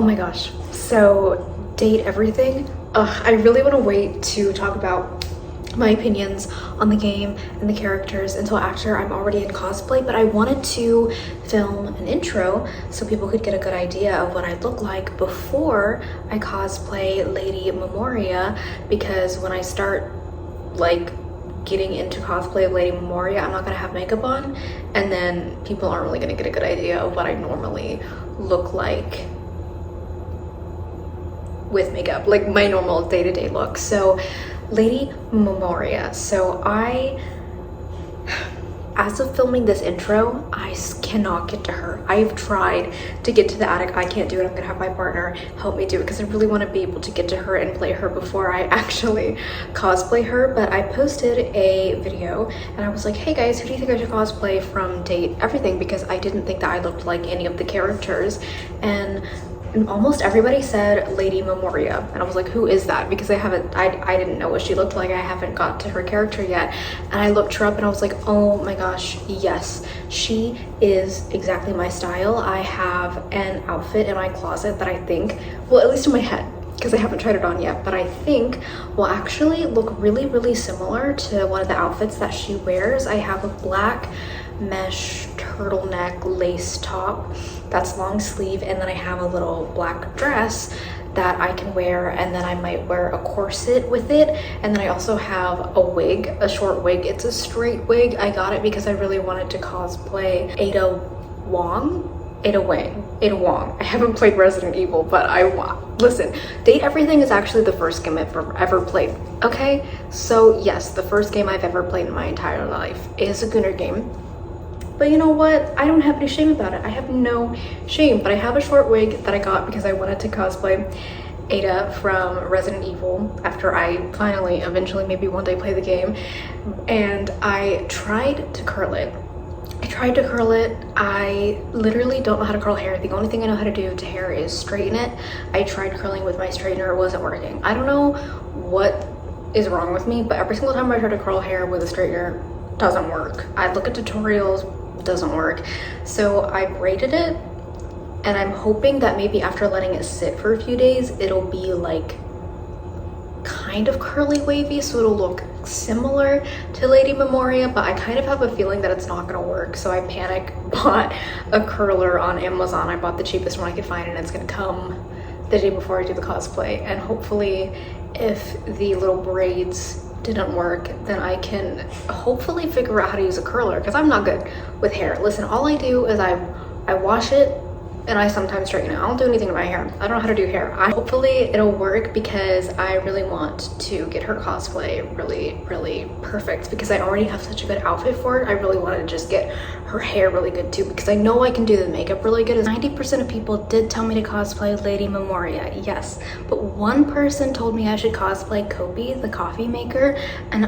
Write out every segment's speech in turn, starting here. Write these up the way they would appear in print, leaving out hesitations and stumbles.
Oh my gosh, so date everything. I really want to wait to talk about my opinions on the game and the characters until after I'm already in cosplay, but I wanted to film an intro so people could get a good idea of what I look like before I cosplay Lady Memoria, because when I start like getting into cosplay of Lady Memoria, I'm not gonna have makeup on, and then people aren't really gonna get a good idea of what I normally look like with makeup, like my normal day-to-day look. So Lady Memoria. So as of filming this intro, I cannot get to her. I've tried to get to the attic. I can't do it. I'm gonna have my partner help me do it because I really want to be able to get to her and play her before I actually cosplay her. But I posted a video and I was like, hey guys, who do you think I should cosplay from Date Everything? Because I didn't think that I looked like any of the characters, and almost everybody said Lady Memoria, and I was like, who is that? Because I didn't know what she looked like. I haven't got to her character yet, and I looked her up and I was like, oh my gosh, yes, she is exactly my style. I have an outfit in my closet that I think, well, at least in my head, because I haven't tried it on yet, but I think will actually look really similar to one of the outfits that she wears. I have a black mesh turtleneck lace top that's long sleeve, and then I have a little black dress that I can wear, and then I might wear a corset with it, and then I also have a wig, a short wig. It's a straight wig. I got it because I really wanted to cosplay Ada Wong. I haven't played Resident Evil, but listen, Date Everything is actually the first game I've ever played, okay? So yes, the first game I've ever played in my entire life is a Gunner game. But you know what? I don't have any shame about it. I have no shame, but I have a short wig that I got because I wanted to cosplay Ada from Resident Evil after I eventually, maybe one day play the game. And I tried to curl it. I literally don't know how to curl hair. The only thing I know how to do to hair is straighten it. I tried curling with my straightener. It wasn't working. I don't know what is wrong with me, but every single time I try to curl hair with a straightener, it doesn't work. I look at tutorials, doesn't work. So I braided it, and I'm hoping that maybe after letting it sit for a few days, it'll be like kind of curly wavy, so it'll look similar to Lady Memoria, but I kind of have a feeling that it's not gonna work. So I bought a curler on Amazon. I bought the cheapest one I could find, and it's gonna come the day before I do the cosplay. And hopefully, if the little braids didn't work, then I can hopefully figure out how to use a curler, because I'm not good with hair. Listen, all I do is I wash it and I sometimes straighten it. I don't do anything to my hair. I don't know how to do hair. Hopefully it'll work, because I really want to get her cosplay really perfect, because I already have such a good outfit for it. I really wanted to just get her hair really good too, because I know I can do the makeup really good. 90% of people did tell me to cosplay Lady Memoria, yes, but one person told me I should cosplay Kofi, the coffee maker, and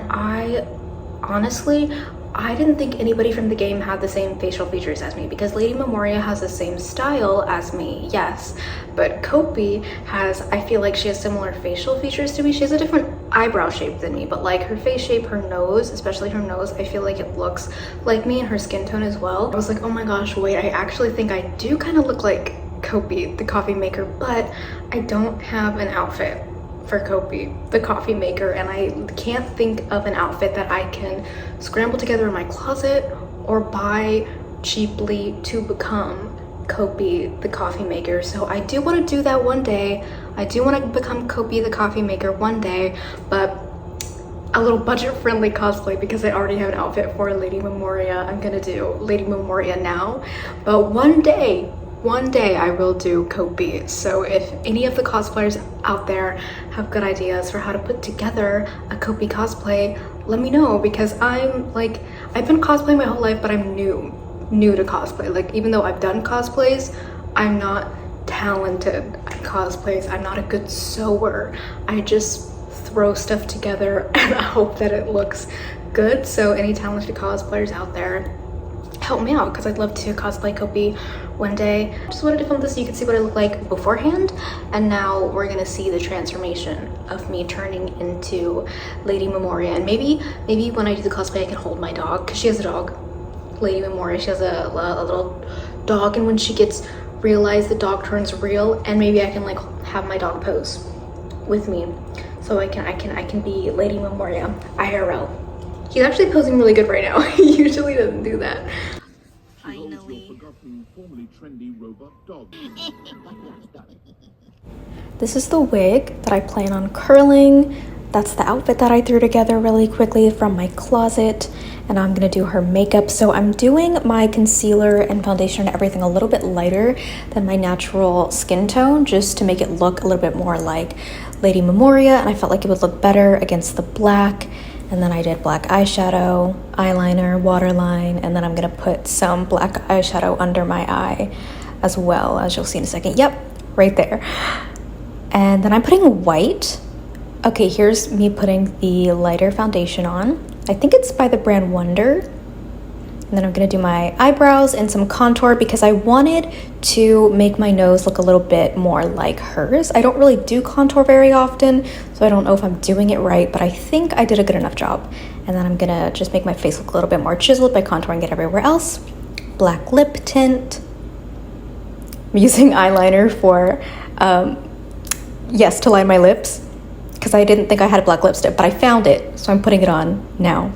I didn't think anybody from the game had the same facial features as me, because Lady Memoria has the same style as me, yes, but Kofi I feel like she has similar facial features to me. She has a different eyebrow shape than me, but like her face shape, her nose, especially her nose, I feel like it looks like me, and her skin tone as well. I was like, oh my gosh, wait, I actually think I do kind of look like Kofi, the coffee maker, but I don't have an outfit for Kofi, the coffee maker, and I can't think of an outfit that I can scramble together in my closet or buy cheaply to become Kofi, the coffee maker. So I do want to do that one day. I do want to become Kofi, the coffee maker, one day, but a little budget-friendly cosplay, because I already have an outfit for Lady Memoria. I'm gonna do Lady Memoria now, but one day I will do Kofi. So if any of the cosplayers out there have good ideas for how to put together a Kofi cosplay, let me know, because I've been cosplaying my whole life, but I'm new to cosplay. Like, even though I've done cosplays, I'm not talented at cosplays. I'm not a good sewer. I just throw stuff together and I hope that it looks good. So any talented cosplayers out there, help me out, because I'd love to cosplay Kofi one day. Just wanted to film this so you could see what I look like beforehand, and now we're gonna see the transformation of me turning into Lady Memoria. And maybe when I do the cosplay I can hold my dog, because she has a dog. Lady Memoria, she has a little dog, and when she gets realize the dog turns real, and maybe I can like have my dog pose with me, so I can be Lady Memoria IRL. He's actually posing really good right now. He usually doesn't do that. Finally. This is the wig that I plan on curling. That's the outfit that I threw together really quickly from my closet, and I'm gonna do her makeup. So I'm doing my concealer and foundation and everything a little bit lighter than my natural skin tone, just to make it look a little bit more like Lady Memoria, and I felt like it would look better against the black. And then I did black eyeshadow, eyeliner, waterline, and then I'm gonna put some black eyeshadow under my eye as well, as you'll see in a second. Yep, right there. And then I'm putting white. Okay, here's me putting the lighter foundation on. I think it's by the brand Wonder. And then I'm gonna do my eyebrows and some contour because I wanted to make my nose look a little bit more like hers. I don't really do contour very often, so I don't know if I'm doing it right, but I think I did a good enough job. And then I'm gonna just make my face look a little bit more chiseled by contouring it everywhere else. Black lip tint. I'm using eyeliner for, yes, to line my lips, because I didn't think I had a black lipstick, but I found it, so I'm putting it on now.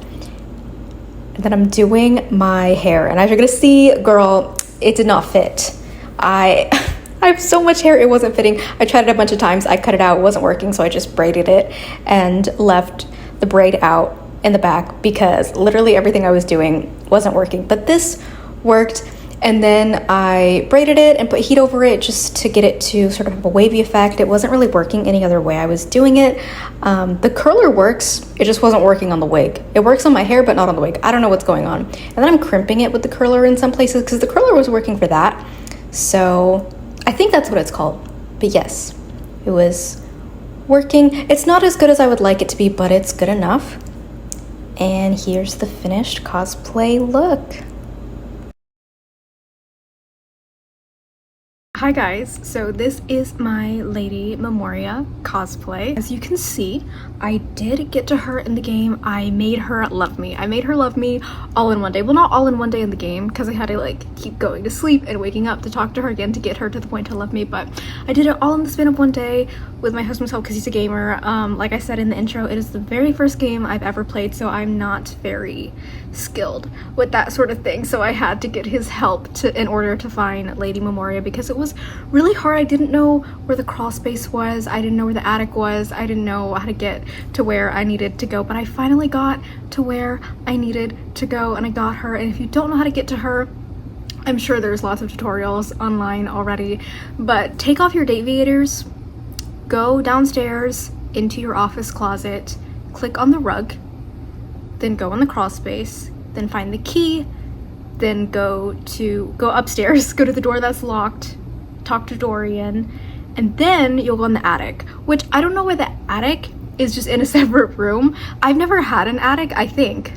And then I'm doing my hair, and as you're gonna see, girl, it did not fit. I have so much hair, it wasn't fitting. I tried it a bunch of times, I cut it out, it wasn't working, so I just braided it and left the braid out in the back because literally everything I was doing wasn't working. But this worked, and then I braided it and put heat over it just to get it to sort of have a wavy effect. It wasn't really working any other way I was doing it. The curler works, it just wasn't working on the wig. It works on my hair, but not on the wig. I don't know what's going on. And then I'm crimping it with the curler in some places because the curler was working for that. So I think that's what it's called. But yes, it was working. It's not as good as I would like it to be, but it's good enough. And here's the finished cosplay look. Hi guys, so this is my Lady Memoria cosplay. As you can see, I did get to her in the game. I made her love me. I made her love me all in one day. Well, not all in one day in the game, because I had to like keep going to sleep and waking up to talk to her again to get her to the point to love me, but I did it all in the span of one day with my husband's help because he's a gamer. Like I said in the intro, it is the very first game I've ever played, so I'm not very skilled with that sort of thing, so I had to get his help in order to find Lady Memoria because it was really hard. I didn't know where the crawl space was, I didn't know where the attic was, I didn't know how to get to where I needed to go, but I finally got to where I needed to go and I got her. And if you don't know how to get to her, I'm sure there's lots of tutorials online already, but take off your Daviators, go downstairs into your office closet, click on the rug, then go in the crawl space, then find the key, then go upstairs, go to the door that's locked, talk to Dorian, and then you'll go in the attic, which I don't know where the attic is, just in a separate room. I've never had an attic, I think.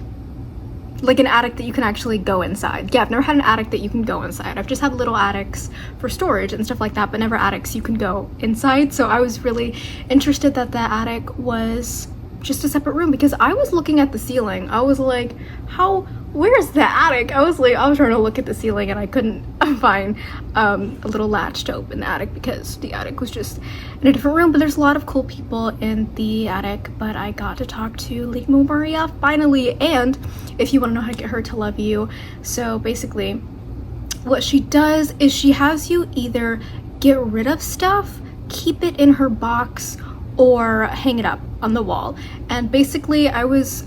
Like an attic that you can actually go inside. Yeah, I've never had an attic that you can go inside. I've just had little attics for storage and stuff like that, but never attics you can go inside. So I was really interested that the attic was just a separate room because I was looking at the ceiling. I was like, where's the attic? I was trying to look at the ceiling and I couldn't find a little latch to open the attic because the attic was just in a different room. But there's a lot of cool people in the attic, but I got to talk to Lady Memoria finally. And if you want to know how to get her to love you, so basically what she does is she has you either get rid of stuff, keep it in her box, or hang it up on the wall. And basically I was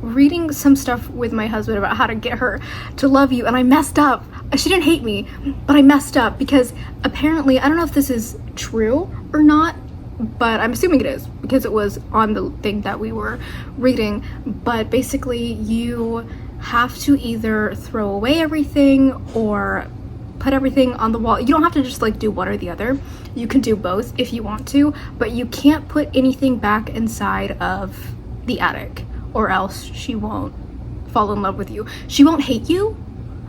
reading some stuff with my husband about how to get her to love you, and I messed up. She didn't hate me, but I messed up because apparently, I don't know if this is true or not, but I'm assuming it is because it was on the thing that we were reading. But basically you have to either throw away everything or put everything on the wall. You don't have to just like do one or the other. You can do both if you want to, but you can't put anything back inside of the attic or else she won't fall in love with you. She won't hate you.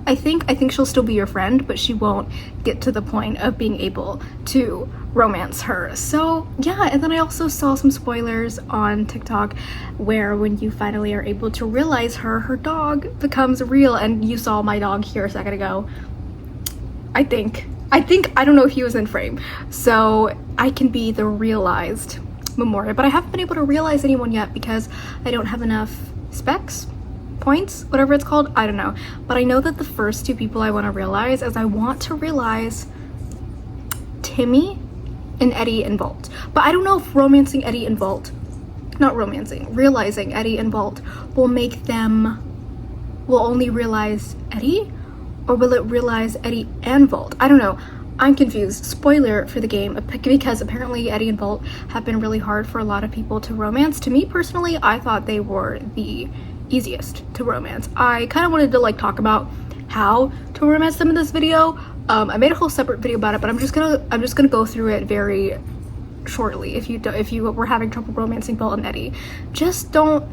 I think she'll still be your friend, but she won't get to the point of being able to romance her. So yeah, and then I also saw some spoilers on TikTok where when you finally are able to realize her dog becomes real, and you saw my dog here a second ago. I think I don't know if he was in frame, so I can be the realized Memoria, but I haven't been able to realize anyone yet because I don't have enough specs, points, whatever it's called, I don't know. But I know that the first 2 people I want to realize is I want to realize Timmy and Eddie and Vault. But I don't know if romancing Eddie and Vault, realizing Eddie and Vault will make them, will only realize Eddie, or will it realize Eddie and Vault? I don't know. I'm confused. Spoiler for the game, because apparently Eddie and Vault have been really hard for a lot of people to romance. To me personally, I thought they were the easiest to romance. I kind of wanted to like talk about how to romance them in this video. I made a whole separate video about it, but I'm just gonna go through it very shortly. If you were having trouble romancing Vault and Eddie, just don't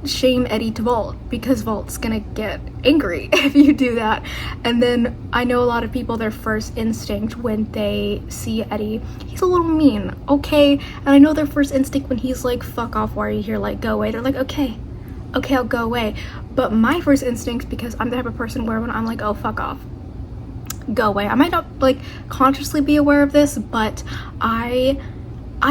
shame Eddie to Vault, because Vault's gonna get angry if you do that. And then I know a lot of people, their first instinct when they see Eddie, he's a little mean, okay? And I know their first instinct when he's like, fuck off, why are you here, like, go away, they're like, okay, I'll go away. But my first instinct, because I'm the type of person where when I'm like, oh, fuck off, go away, I might not like consciously be aware of this, but I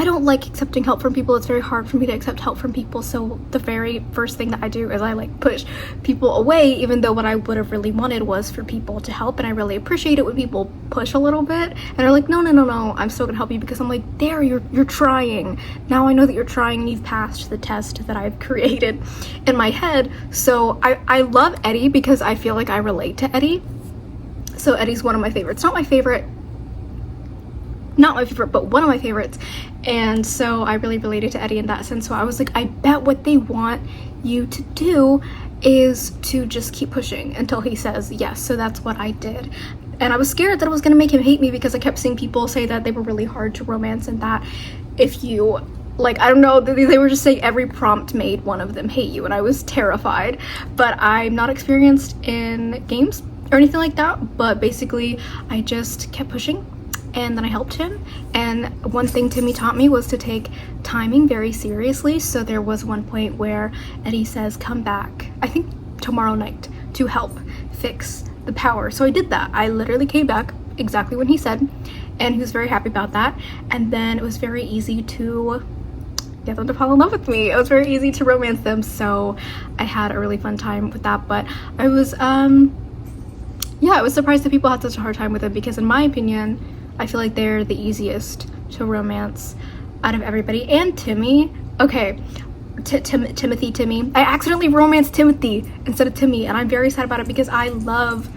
don't like accepting help from people. It's very hard for me to accept help from people, so the very first thing that I do is I like push people away, even though what I would have really wanted was for people to help. And I really appreciate it when people push a little bit and are like, no, I'm still gonna help you, because I'm like, there, you're trying. Now I know that you're trying and you've passed the test that I've created in my head. So I love Eddie because I feel like I relate to Eddie. So Eddie's one of my favorites. Not my favorite, but one of my favorites. And so I really related to Eddie in that sense. So I was like, I bet what they want you to do is to just keep pushing until he says yes. So that's what I did. And I was scared that it was going to make him hate me, because I kept seeing people say that they were really hard to romance, and that if you, like, I don't know, they were just saying every prompt made one of them hate you, and I was terrified. But I'm not experienced in games or anything like that, but basically I just kept pushing. And then I helped him. And one thing Timmy taught me was to take timing very seriously. So there was one point where Eddie says, come back, I think tomorrow night, to help fix the power. So I did that. I literally came back exactly when he said, and he was very happy about that. And then it was very easy to get them to fall in love with me. It was very easy to romance them. So I had a really fun time with that. But I was, yeah, I was surprised that people had such a hard time with it, because in my opinion, I feel like they're the easiest to romance out of everybody. And Timmy, okay, Timmy. I accidentally romanced Timothy instead of Timmy, and I'm very sad about it because I love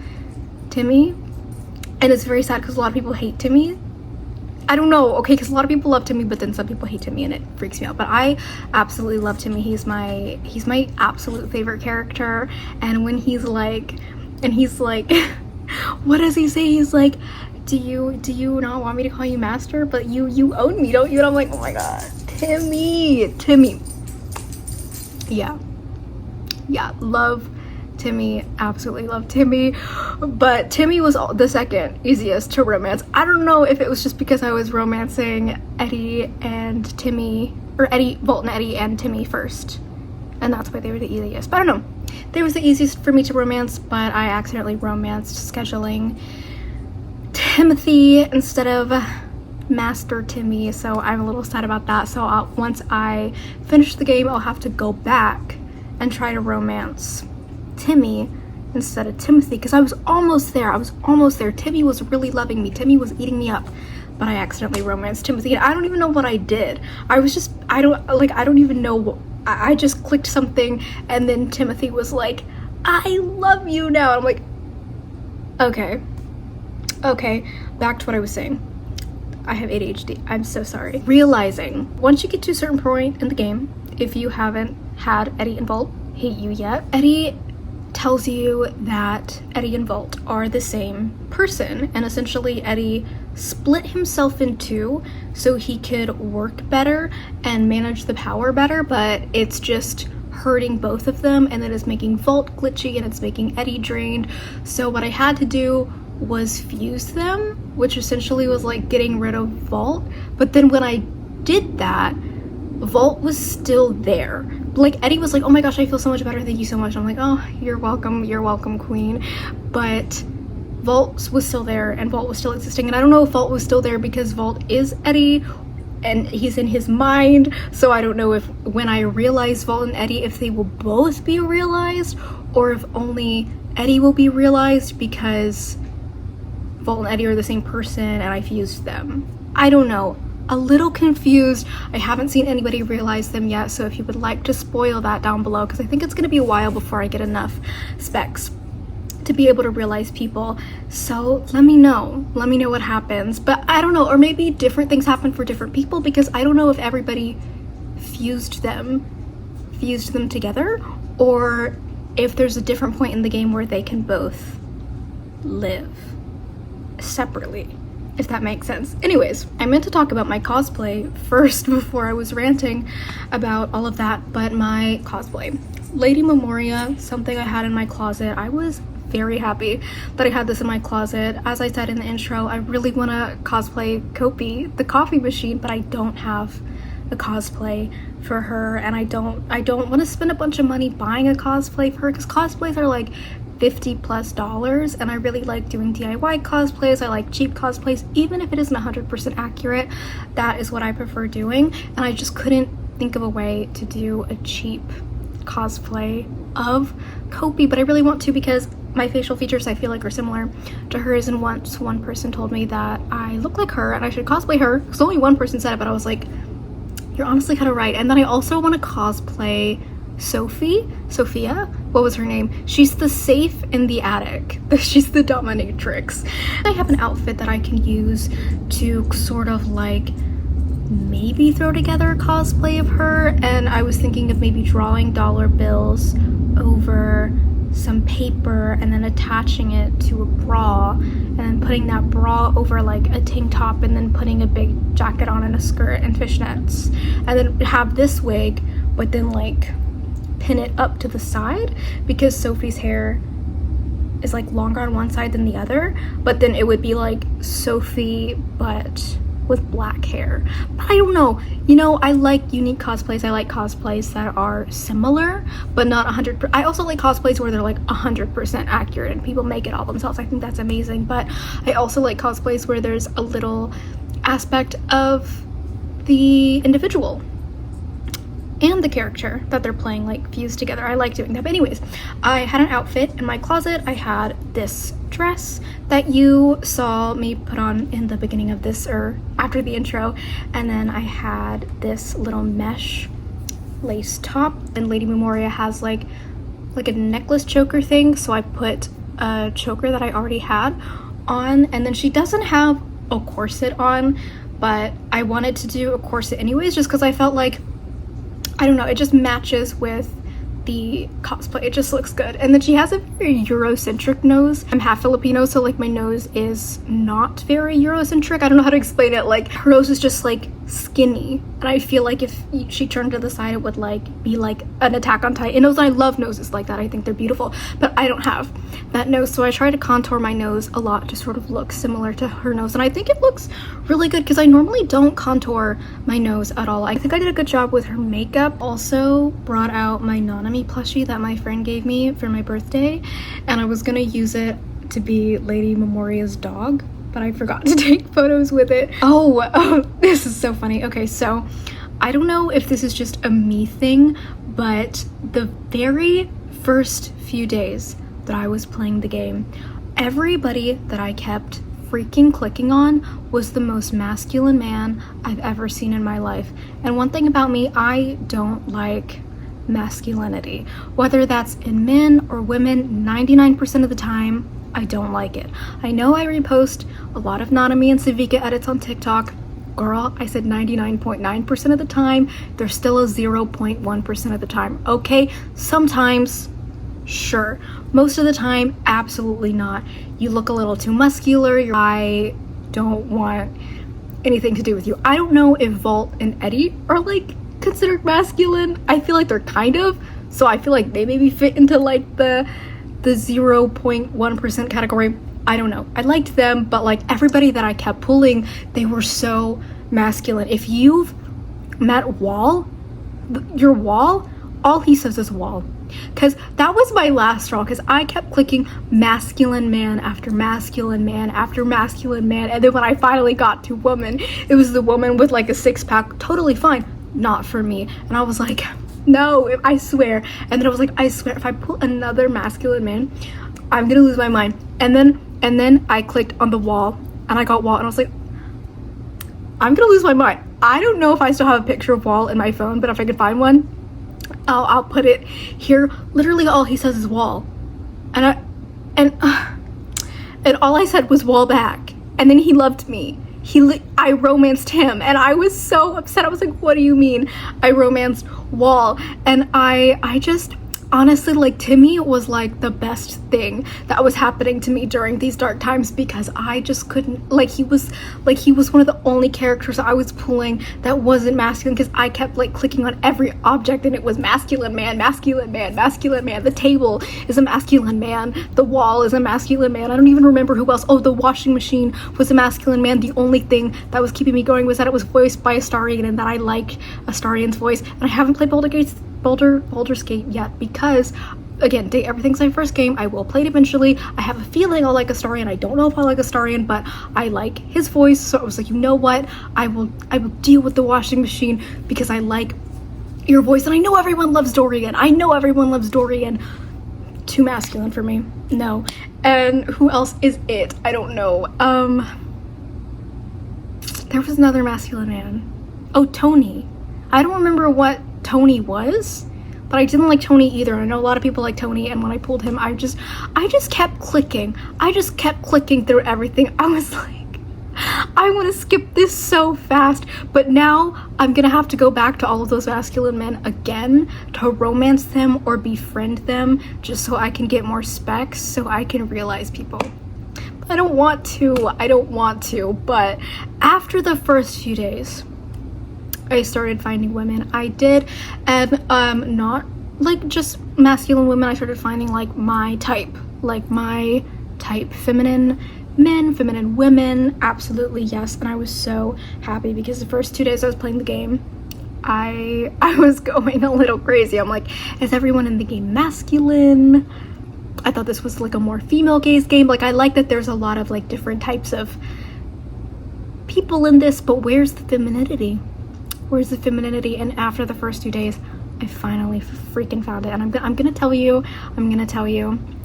Timmy. And it's very sad because a lot of people hate Timmy. I don't know, okay, because a lot of people love Timmy, but then some people hate Timmy, and it freaks me out. But I absolutely love Timmy. He's my absolute favorite character. And when he's like, what does he say? He's like, do you not want me to call you master, but you own me, don't you? And I'm like, oh my god, Timmy, yeah, love Timmy, absolutely love Timmy. But Timmy was the second easiest to romance. I don't know if it was just because I was romancing Eddie and Timmy, or Vault and Eddie and Timmy first, and that's why they were the easiest. But I don't know, they was the easiest for me to romance, but I accidentally romanced scheduling Timothy instead of Master Timmy, so I'm a little sad about that. So once I finish the game, I'll have to go back and try to romance Timmy instead of Timothy, because I was almost there. Timmy was really loving me. Timmy was eating me up, but I accidentally romanced Timothy, and I don't even know what I did. I don't even know. I just clicked something, and then Timothy was like, I love you now. And I'm like, okay, back to what I was saying. I have ADHD, I'm so sorry. Realizing, once you get to a certain point in the game, if you haven't had Eddie and Vault hate you yet, Eddie tells you that Eddie and Vault are the same person, and essentially Eddie split himself in two so he could work better and manage the power better, but it's just hurting both of them, and it is making Vault glitchy, and it's making Eddie drained. So what I had to do was fuse them, which essentially was like getting rid of Vault. But then when I did that, Vault was still there. Like, Eddie was like, oh my gosh, I feel so much better, thank you so much. I'm like, oh, you're welcome queen. But Vault was still there and Vault was still existing. And I don't know if Vault was still there because Vault is Eddie and he's in his mind. So I don't know if when I realize Vault and Eddie, if they will both be realized or if only Eddie will be realized because Vault and Eddie are the same person and I fused them. I don't know. A little confused. I haven't seen anybody realize them yet, so if you would like to spoil that down below, because I think it's going to be a while before I get enough specs to be able to realize people. So let me know what happens. But I don't know, or maybe different things happen for different people, because I don't know if everybody fused them together, or if there's a different point in the game where they can both live separately, if that makes sense. Anyways, I meant to talk about my cosplay first before I was ranting about all of that, but my cosplay. Lady Memoria, something I had in my closet. I was very happy that I had this in my closet. As I said in the intro, I really want to cosplay Kofi, the coffee machine, but I don't have a cosplay for her, and I don't want to spend a bunch of money buying a cosplay for her, because cosplays are like $50+ and I really like doing DIY cosplays. I like cheap cosplays, even if it isn't 100% accurate. That is what I prefer doing, and I just couldn't think of a way to do a cheap cosplay of Kopi, but I really want to because my facial features I feel like are similar to hers, and once one person told me that I look like her and I should cosplay her, because only one person said it, but I was like, you're honestly kind of right. And then I also want to cosplay Sophia, what was her name? She's the safe in the attic. She's the dominatrix. I have an outfit that I can use to sort of like maybe throw together a cosplay of her, and I was thinking of maybe drawing dollar bills over some paper and then attaching it to a bra and then putting that bra over like a tank top and then putting a big jacket on and a skirt and fishnets, and then have this wig but then like pin it up to the side, because Sophie's hair is like longer on one side than the other, but then it would be like Sophie but with black hair. But I don't know, you know, I like unique cosplays. I like cosplays that are similar but not 100%. I also like cosplays where they're like 100% accurate and people make it all themselves. I think that's amazing. But I also like cosplays where there's a little aspect of the individual and the character that they're playing like fused together. I like doing that. But anyways, I had an outfit in my closet. I had this dress that you saw me put on in the beginning of this, or after the intro, and then I had this little mesh lace top, and Lady Memoria has like a necklace choker thing, so I put a choker that I already had on, and then she doesn't have a corset on, but I wanted to do a corset anyways just because I felt like, I don't know, it just matches with the cosplay. It just looks good. And then she has a very Eurocentric nose. I'm half Filipino, so like my nose is not very Eurocentric. I don't know how to explain it. Like her nose is just like skinny, and I feel like if she turned to the side it would like be like an Attack on Titan nose. I love noses like that. I think they're beautiful, but I don't have that nose, so I try to contour my nose a lot to sort of look similar to her nose, and I think it looks really good because I normally don't contour my nose at all. I think I did a good job with her makeup. Also brought out my Nanami plushie that my friend gave me for my birthday, and I was gonna use it to be Lady Memoria's dog, but I forgot to take photos with it. Oh, this is so funny. Okay, so I don't know if this is just a me thing, but the very first few days that I was playing the game, everybody that I kept freaking clicking on was the most masculine man I've ever seen in my life. And one thing about me, I don't like masculinity, whether that's in men or women. 99% of the time I don't like it. I know I repost a lot of Nanami and Savika edits on TikTok. Girl, I said 99.9% of the time. There's still a 0.1% of the time. Okay, sometimes, sure. Most of the time, absolutely not. You look a little too muscular. I don't want anything to do with you. I don't know if Vault and Eddie are like considered masculine. I feel like they're kind of. So I feel like they maybe fit into like the 0.1% category. I don't know. I liked them, but like everybody that I kept pulling, they were so masculine. If you've met Wall, your Wall, all he says is Wall. because that was my last straw, because I kept clicking masculine man after masculine man after masculine man, and then when I finally got to woman, it was the woman with like a six-pack, totally fine, not for me. And I was like, no, I swear. And then I was like, I swear, if I pull another masculine man, I'm gonna lose my mind. And then I clicked on the wall, and I got wall, and I was like, I'm gonna lose my mind. I don't know if I still have a picture of Wall in my phone, but if I can find one, I'll put it here. Literally all he says is Wall. And all I said was Wall back. And then he loved me. I romanced him, and I was so upset. I was like, what do you mean I romanced Wall? And I just honestly, like, Timmy was like the best thing that was happening to me during these dark times, because I just couldn't, like, he was one of the only characters I was pulling that wasn't masculine, because I kept like clicking on every object and it was masculine man, masculine man, masculine man. The table is a masculine man, the wall is a masculine man. I don't even remember who else. Oh, the washing machine was a masculine man. The only thing that was keeping me going was that it was voiced by Astarion, and that I like Astarion's voice. And I haven't played Baldur's Gate yet, because again, date everything's my first game. I will play it eventually. I have a feeling I'll like Astarion. I don't know if I'll like Astarion, but I like his voice, so I was like, you know what, I will deal with the washing machine because I like your voice, and I know everyone loves Dorian. Too masculine for me, no. And who else is it? I don't know. There was another masculine man. Oh, Tony. I don't remember what Tony was, but I didn't like Tony either. I know a lot of people like Tony, and when I pulled him, I just kept clicking. I just kept clicking through everything. I was like, I want to skip this so fast, but now I'm gonna have to go back to all of those masculine men again to romance them or befriend them, just so I can get more specs, so I can realize people. I don't want to, but after the first few days, I started finding women. I did, and not like just masculine women. I started finding like my type, feminine men, feminine women, absolutely, yes. And I was so happy, because the first 2 days I was playing the game, I was going a little crazy. I'm like, is everyone in the game masculine? I thought this was like a more female gaze game. Like, I like that there's a lot of like different types of people in this, but where's the femininity? Where's the femininity? And after the first 2 days, I finally freaking found it. And I'm gonna tell you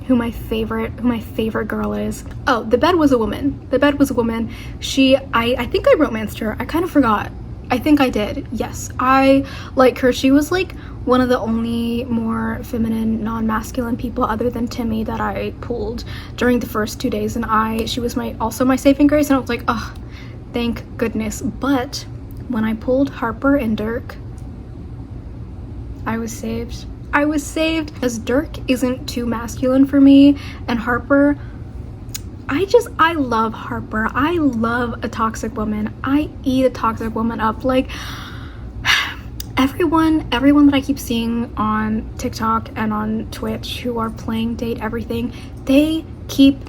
who my favorite girl is. Oh, the bed was a woman. I think I romanced her. I kind of forgot. I think I did. Yes, I like her. She was like one of the only more feminine, non-masculine people other than Timmy that I pulled during the first 2 days. And she was also my saving grace. And I was like, oh, thank goodness. But when I pulled Harper and Dirk, I was saved, as Dirk isn't too masculine for me, and Harper, I love Harper. I love a toxic woman. I eat a toxic woman up. Like, everyone that I keep seeing on TikTok and on Twitch who are playing date everything, they keep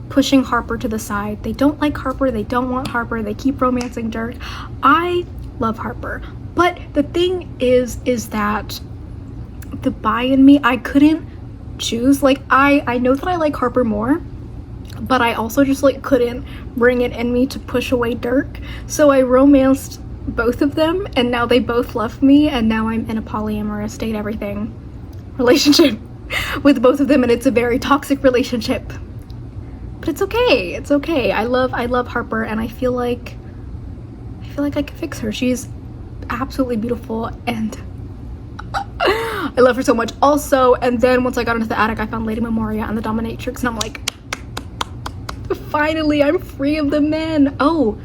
pushing Harper to the side. They don't like Harper, they don't want Harper, they keep romancing Dirk. I love Harper, but the thing is that the bi in me, I couldn't choose. Like, I know that I like Harper more, but I also just like couldn't bring it in me to push away Dirk, so I romanced both of them, and now they both love me, and now I'm in a polyamorous date everything relationship with both of them, and it's a very toxic relationship. But it's okay. I love Harper, and I feel like I can fix her. She's absolutely beautiful, and I love her so much. Also, and then once I got into the attic, I found Lady Memoria and the Dominatrix, and I'm like, finally, I'm free of the men. Oh,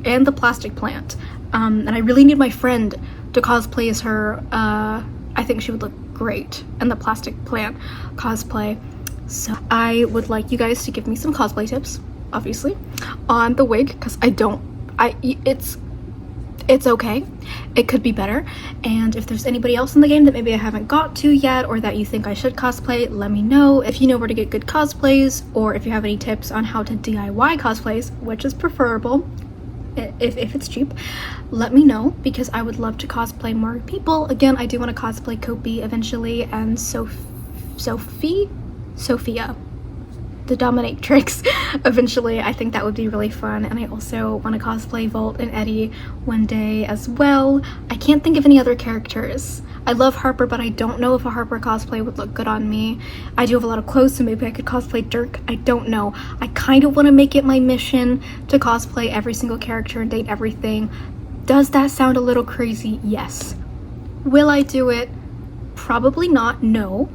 and the plastic plant. And I really need my friend to cosplay as her. I think she would look great in the plastic plant cosplay. So I would like you guys to give me some cosplay tips, obviously, on the wig, because it's okay. It could be better. And if there's anybody else in the game that maybe I haven't got to yet, or that you think I should cosplay, let me know. If you know where to get good cosplays, or if you have any tips on how to DIY cosplays, which is preferable, if it's cheap, let me know, because I would love to cosplay more people. Again, I do want to cosplay Kofi eventually, and Sophia, the dominatrix, eventually. I think that would be really fun. And I also want to cosplay Volt and Eddie one day as well. I can't think of any other characters. I love Harper, but I don't know if a Harper cosplay would look good on me. I do have a lot of clothes, so maybe I could cosplay Dirk. I don't know. I kind of want to make it my mission to cosplay every single character and date everything. Does that sound a little crazy? Yes. Will I do it? Probably not, no.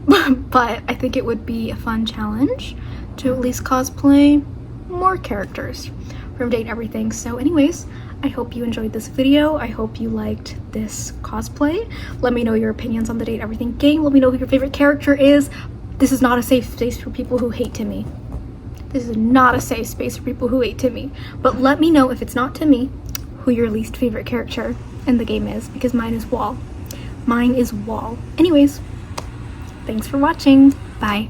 But I think it would be a fun challenge to at least cosplay more characters from Date Everything. So anyways, I hope you enjoyed this video. I hope you liked this cosplay. Let me know your opinions on the Date Everything game. Let me know who your favorite character is. This is not a safe space for people who hate Timmy. This is not a safe space for people who hate Timmy. But let me know, if it's not Timmy, who your least favorite character in the game is, because mine is Wall. Mine is Wall. Anyways, thanks for watching. Bye.